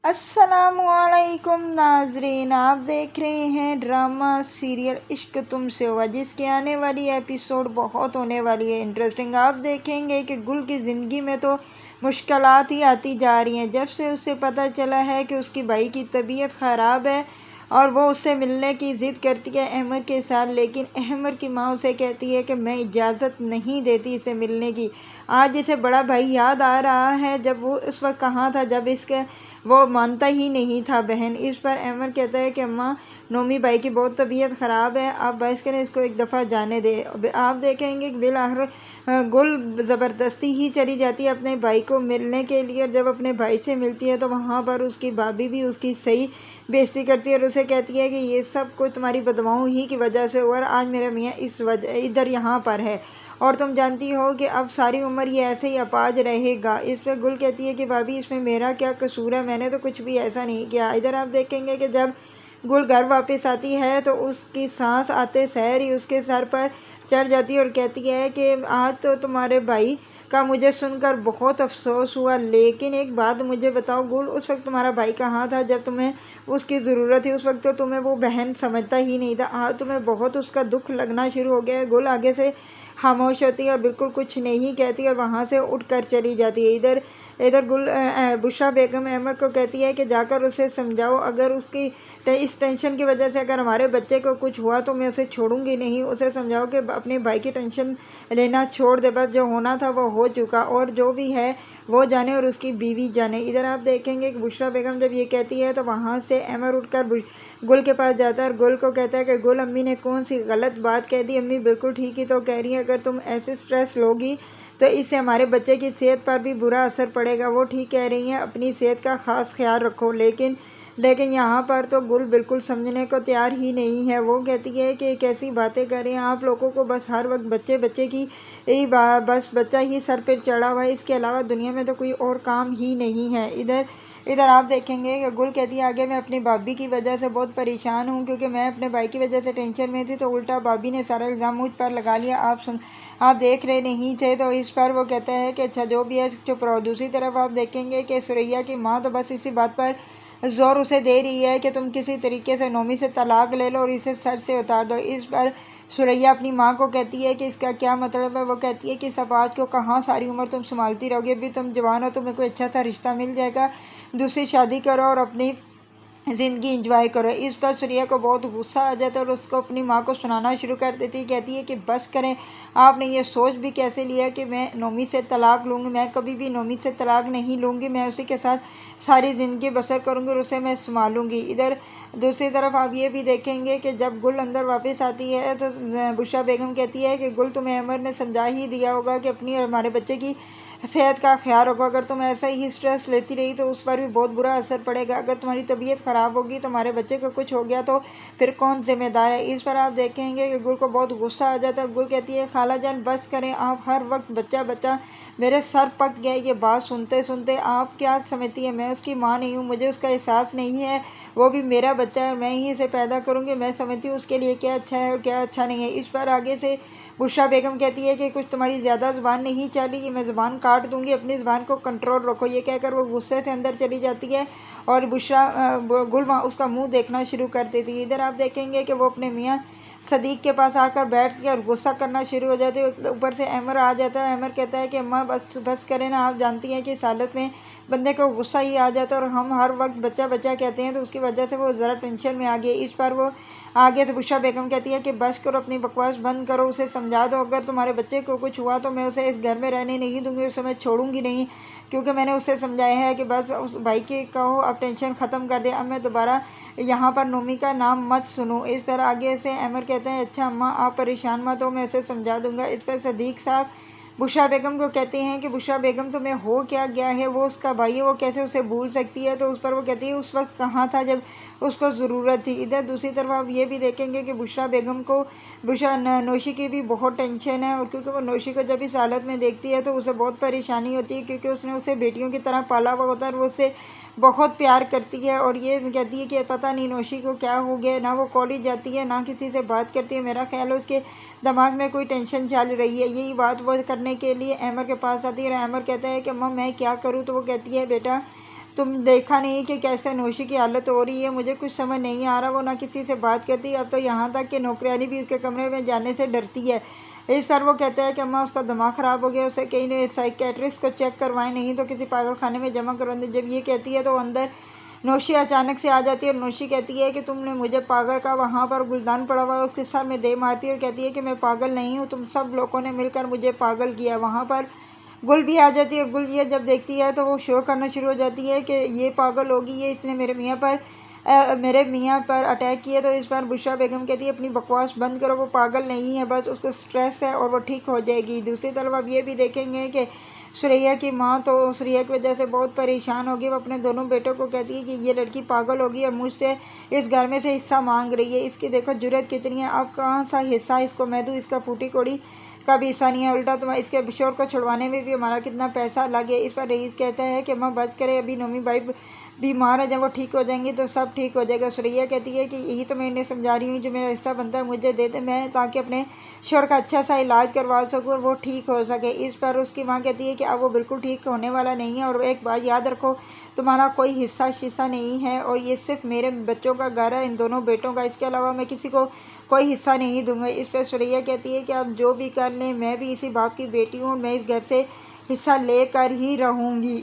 अस्सलामुअलैकुम नाजरीन, आप देख रहे हैं ड्रामा सीरियल इश्क तुमसे हुआ, जिसकी आने वाली एपिसोड बहुत होने वाली है इंटरेस्टिंग। आप देखेंगे कि गुल की ज़िंदगी में तो मुश्किलात ही आती जा रही हैं। जब से उसे पता चला है कि उसकी भाई की तबीयत ख़राब है और वो उससे मिलने की ज़िद करती है अहमर के साथ, लेकिन अहमर की माँ उसे कहती है कि मैं इजाज़त नहीं देती इसे मिलने की। आज इसे बड़ा भाई याद आ रहा है, जब वो उस वक्त कहाँ था जब इसके वो मानता ही नहीं था बहन। इस पर अहमर कहता है कि अम्मा, नोमी भाई की बहुत तबीयत ख़राब है, आप बस करें, इसको एक दफ़ा जाने दे। आप देखेंगे कि बिलाखिर गुल ज़बरदस्ती ही चली जाती है अपने भाई को मिलने के लिए, और जब अपने भाई से मिलती है तो वहाँ पर उसकी भाभी भी उसकी सही बेइज्जती करती है और उसे कहती है कि ये सब कुछ तुम्हारी बदमाओं ही की वजह से हुआ, और आज मेरा मियाँ इस वजह इधर यहाँ पर है और तुम जानती हो कि अब सारी उम्र ये ऐसे ही अपाज रहेगा। इस पर गुल कहती है कि भाभी, इसमें मेरा क्या कसूर है, मैंने तो कुछ भी ऐसा नहीं किया। इधर आप देखेंगे कि जब गुल घर वापस आती है तो उसकी सांस आते सहर ही उसके सर पर चढ़ जाती है और कहती है कि आज तो तुम्हारे भाई का मुझे सुनकर बहुत अफसोस हुआ, लेकिन एक बात मुझे बताओ गुल, उस वक्त तुम्हारा भाई कहाँ था जब तुम्हें उसकी ज़रूरत थी? उस वक्त तो तुम्हें वो बहन समझता ही नहीं था, आज तुम्हें बहुत उसका दुख लगना शुरू हो गया है। गुल आगे से खामोश होती है और बिल्कुल कुछ नहीं कहती और वहाँ से उठकर चली जाती है। इधर इधर बुशरा बेगम अहमद को कहती है कि जाकर उसे समझाओ, अगर उसकी इस टेंशन की वजह से अगर हमारे बच्चे को कुछ हुआ तो मैं उसे छोड़ूंगी नहीं। उसे समझाओ कि अपने भाई की टेंशन लेना छोड़ दे, बस जो होना था वो हो चुका, और जो भी है वो जाने और उसकी बीवी जाने। इधर आप देखेंगे कि बुशरा बेगम जब ये कहती है तो वहाँ से अमर उठकर गुल के पास जाता है और गुल को कहता है कि गुल, अम्मी ने कौन सी गलत बात कह दी? अम्मी बिल्कुल ठीक ही तो कह रही है, अगर तुम ऐसे स्ट्रेस लोगी तो इससे हमारे बच्चे की सेहत पर भी बुरा असर पड़ेगा। वो ठीक कह रही हैं, अपनी सेहत का ख़ास ख्याल रखो। लेकिन यहाँ पर तो गुल बिल्कुल समझने को तैयार ही नहीं है। वो कहती है कि कैसी बातें कर रही हैं आप लोगों को, बस हर वक्त बच्चे बच्चे की यही बस बच्चा ही सर पर चढ़ा हुआ है, इसके अलावा दुनिया में तो कोई और काम ही नहीं है। इधर इधर आप देखेंगे कि गुल कहती है, आगे मैं अपनी भाभी की वजह से बहुत परेशान हूँ, क्योंकि मैं अपने भाई की वजह से टेंशन में थी तो उल्टा भाभी ने सारा इल्ज़ाम मुझ पर लगा लिया। आप देख रहे नहीं थे। तो इस पर वो कहता है कि अच्छा जो भी है चुप रहो। दूसरी तरफ आप देखेंगे कि सुरैया की माँ तो बस इसी बात पर ज़ोर उसे दे रही है कि तुम किसी तरीके से नोमी से तलाक ले लो और इसे सर से उतार दो। इस पर सुरैया अपनी माँ को कहती है कि इसका क्या मतलब है? वो कहती है कि सब आज को कहाँ सारी उम्र तुम संभालती रहोगे, अभी तुम जवान हो, तुम्हें कोई अच्छा सा रिश्ता मिल जाएगा, दूसरी शादी करो और अपनी ज़िंदगी इंजॉय करो। इस पर सुरैया को बहुत गुस्सा आ जाता है और उसको अपनी माँ को सुनाना शुरू कर देती है। कहती है कि बस करें, आपने ये सोच भी कैसे लिया कि मैं नोमी से तलाक लूँगी? मैं कभी भी नोमी से तलाक नहीं लूँगी, मैं उसी के साथ सारी ज़िंदगी बसर करूँगी और उसे मैं संभालूँगी। इधर दूसरी तरफ आप ये भी देखेंगे कि जब गुल अंदर वापस आती है तो बुशरा बेगम कहती है कि गुल, तुम्हें अमर ने समझा ही दिया होगा कि अपनी और हमारे बच्चे की सेहत का ख्याल रखो, अगर तुम ऐसा ही स्ट्रेस लेती रही तो उस पर भी बहुत बुरा असर पड़ेगा, अगर तुम्हारी तबीयत ख़राब होगी तो हमारे बच्चे को कुछ हो गया तो फिर कौन ज़िम्मेदार है? इस पर आप देखेंगे कि गुल को बहुत गुस्सा आ जाता है। गुल कहती है, खाला जान बस करें, आप हर वक्त बच्चा बच्चा, मेरे सर पक गया ये बात सुनते सुनते। आप क्या समझती है मैं उसकी माँ नहीं हूँ? मुझे उसका एहसास नहीं है? वो भी मेरा बच्चा है, मैं ही इसे पैदा करूँगी, मैं समझती हूँ उसके लिए क्या अच्छा है और क्या अच्छा नहीं है। इस पर आगे से बुशरा बेगम कहती है कि कुछ तुम्हारी ज़्यादा ज़ुबान नहीं चली कि मैं ज़ुबान काट दूँगी, अपनी ज़ुबान को कंट्रोल रखो। ये कहकर वो गुस्से से अंदर चली जाती है और गुल उसका मुंह देखना शुरू कर देती है। इधर आप देखेंगे कि वो अपने मियाँ सदीक के पास आकर बैठ के और गुस्सा करना शुरू हो जाती है। ऊपर से अमर आ जाता है। अमर कहता है कि अम्मा बस बस करें ना, आप जानती हैं कि इस हालत में बंदे को गुस्सा ही आ जाता है और हम हर वक्त बच्चा बच्चा कहते हैं तो उसकी वजह से वो ज़रा टेंशन में आ गई। इस पर वो आगे से बुशरा बेगम कहती है कि बस करो, अपनी बकवास बंद करो, उसे समझा दो, अगर तुम्हारे बच्चे को कुछ हुआ तो मैं उसे इस घर में रहने नहीं दूँगी, उसे मैं छोड़ूंगी नहीं, क्योंकि मैंने उसे समझाया है कि बस उस भाई के कहो अब टेंशन ख़त्म कर दे, अब मैं दोबारा यहाँ पर नोमी का नाम मत सुनूँ। इस पर आगे से अमर कहते हैं, अच्छा अम्मा आप परेशान मत हो, मैं उसे समझा दूँगा। इस पर सदीक साहब बुशरा बेगम को कहते हैं कि बुशरा बेगम तुम्हें हो क्या गया है, वो उसका भाई है, वो कैसे उसे भूल सकती है? तो उस पर वो कहती है उस वक्त कहाँ था जब उसको ज़रूरत थी। इधर दूसरी तरफ आप ये भी देखेंगे कि बुशरा बेगम को नौशी की भी बहुत टेंशन है, और क्योंकि वो नौशी को जब इस हालत में देखती है तो उसे बहुत परेशानी होती है, क्योंकि उसने उसे बेटियों की तरह पाला हुआ होता है और वो उससे बहुत प्यार करती है। और ये कहती है कि पता नहीं नौशी को क्या हो गया, ना वो कॉलेज जाती है ना किसी से बात करती है, मेरा ख्याल है उसके दिमाग में कोई टेंशन चल रही है। यही बात वो करने के लिए अहमर के पास आती है और अहमर कहता है कि अम्मा मैं क्या करूँ? तो वो कहती है बेटा तुम देखा नहीं कि कैसे नौशी की हालत हो रही है, मुझे कुछ समझ नहीं आ रहा। वो ना किसी से बात करती, अब तो यहाँ तक कि नौकरानी भी उसके कमरे में जाने से डरती है। इस पर वो कहता है कि अम्मा उसका दिमाग ख़राब हो गया, उसे कहीं साइकेट्रिस्ट को चेक करवाएं, नहीं तो किसी पागल खाने में जमा करवा दें। जब ये कहती है तो अंदर नौशी अचानक से आ जाती है और नौशी कहती है कि तुमने मुझे पागल का, वहाँ पर गुलदान पड़ा हुआ उसके सर में दे मारती है और कहती है कि मैं पागल नहीं हूँ, तुम सब लोगों ने मिलकर मुझे पागल किया। वहाँ पर गुल भी आ जाती है। गुल ये जब देखती है तो वो शोर करना शुरू हो जाती है कि ये पागल होगी, ये इसने मेरे मियाँ पर अटैक किया। तो इस बार बुशरा बेगम कहती है अपनी बकवास बंद करो, वो पागल नहीं है, बस उसको स्ट्रेस है और वो ठीक हो जाएगी। दूसरी तरफ अब ये भी देखेंगे कि सुरैया की माँ तो सुरैया की वजह से बहुत परेशान होगी। वो अपने दोनों बेटों को कहती है कि ये लड़की पागल होगी और मुझसे इस घर में से हिस्सा मांग रही है, इसकी देखो जुर्रत कितनी है, अब कौन सा हिस्सा इसको मैं दूँ, इसका फूटी कोड़ी का भी हिस्सा नहीं है, उल्टा तुम्हारा इसके शोर को छुड़वाने में भी हमारा कितना पैसा लगे। इस पर रईस कहता है कि माँ बच करे, अभी नोमी भाई बीमार है, जब वो ठीक हो जाएंगी तो सब ठीक हो जाएगा। सुरैया कहती है कि यही तो मैं इन्हें समझा रही हूँ, जो मेरा हिस्सा बनता है मुझे दे दे, मैं ताकि अपने शोर का अच्छा सा इलाज करवा सकूँ और वो ठीक हो सके। इस पर उसकी माँ कहती है कि अब वो बिल्कुल ठीक होने वाला नहीं है और एक बात याद रखो, तुम्हारा कोई हिस्सा शीसा नहीं है और ये सिर्फ मेरे बच्चों का घर है, इन दोनों बेटों का, इसके अलावा मैं किसी को कोई हिस्सा नहीं दूंगा। इस पर सुरैया कहती है कि आप जो भी कर लें, मैं भी इसी बाप की बेटी हूँ, मैं इस घर से हिस्सा लेकर ही रहूँगी।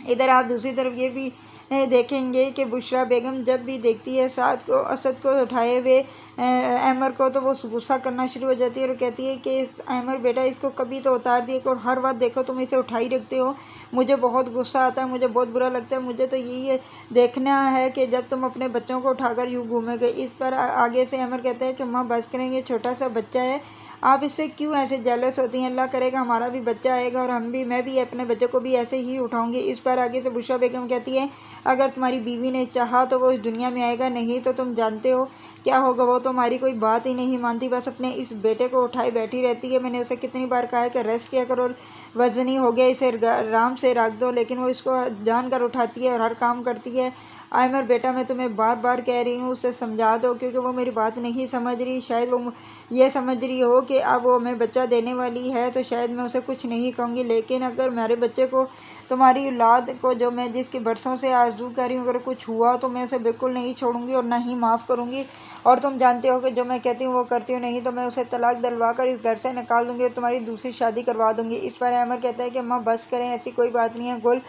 इधर आप दूसरी तरफ ये भी देखेंगे कि बुशरा बेगम जब भी देखती है असद को उठाए हुए अहमर को, तो वो गुस्सा करना शुरू हो जाती है और कहती है कि अहमर बेटा, इसको कभी तो उतार दिए और हर बात देखो तुम इसे उठाई रखते हो, मुझे बहुत गुस्सा आता है, मुझे बहुत बुरा लगता है। मुझे तो यही देखना है कि जब तुम अपने बच्चों को उठाकर यूँ घूमेंगे। इस पर आगे से अहमर कहता है कि माँ बस करेंगे, छोटा सा बच्चा है, आप इससे क्यों ऐसे जेलस होती हैं, अल्लाह करेगा हमारा भी बच्चा आएगा और मैं भी अपने बच्चे को भी ऐसे ही उठाऊंगी। इस पर आगे से बुशरा बेगम कहती है अगर तुम्हारी बीवी ने चाहा तो वो इस दुनिया में आएगा, नहीं तो तुम जानते हो क्या होगा, वो तो हमारी कोई बात ही नहीं मानती, बस अपने इस बेटे को उठाए बैठी रहती है। मैंने उसे कितनी बार कहा है कि रेस्ट किया करो, वजनी हो गया, इसे आराम से रख दो, लेकिन वो इसको जान कर उठाती है और हर काम करती है। आयमर बेटा, मैं तुम्हें बार बार कह रही हूँ, उसे समझा दो, क्योंकि वो मेरी बात नहीं समझ रही। शायद वो ये समझ रही हो कि अब वो हमें बच्चा देने वाली है तो शायद मैं उसे कुछ नहीं कहूँगी, लेकिन अगर मेरे बच्चे को, तुम्हारी औलाद को, जो मैं जिसकी बरसों से आरजू कर रही हूँ, अगर कुछ हुआ तो मैं उसे बिल्कुल नहीं छोड़ूंगी और ना ही माफ़ करूँगी। और तुम जानते हो कि जो मैं कहती हूँ वो करती हूँ, नहीं तो मैं उसे तलाक दिलवा कर इस घर से निकाल दूँगी और तुम्हारी दूसरी शादी करवा दूँगी। इस पर अमर कहता है कि अम्मा बस करें, ऐसी कोई बात नहीं है, गुल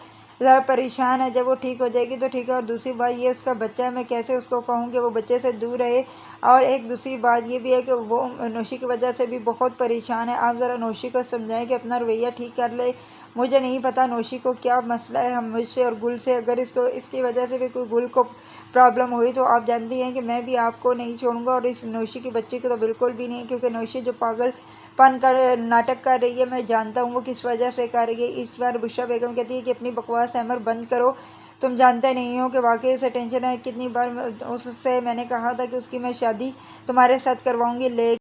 ज़रा परेशान है, जब वो ठीक हो जाएगी तो ठीक है। और दूसरी बात ये उसका बच्चा है, मैं कैसे उसको कहूँ कि वो बच्चे से दूर रहे। और एक दूसरी बात ये भी है कि वो नौशी की वजह से भी बहुत परेशान है। आप ज़रा नौशी को समझाएं कि अपना रवैया ठीक कर ले। मुझे नहीं पता नौशी को क्या मसला है, हम मुझसे और गुल से, अगर इसकी वजह से भी कोई गुल को प्रॉब्लम हुई तो आप जानती हैं कि मैं भी आपको नहीं छोड़ूंगा और इस नौशी की बच्ची को तो बिल्कुल भी नहीं, क्योंकि नौशी जो पागलपन कर नाटक कर रही है, मैं जानता हूँ वो किस वजह से कर रही है। इस बार बुशरा बेगम कहती है कि अपनी बकवास अमर बंद करो, तुम जानते नहीं हो कि वाकई उसे टेंशन है। कितनी बार उससे मैंने कहा था कि उसकी मैं शादी तुम्हारे साथ करवाऊंगी, ले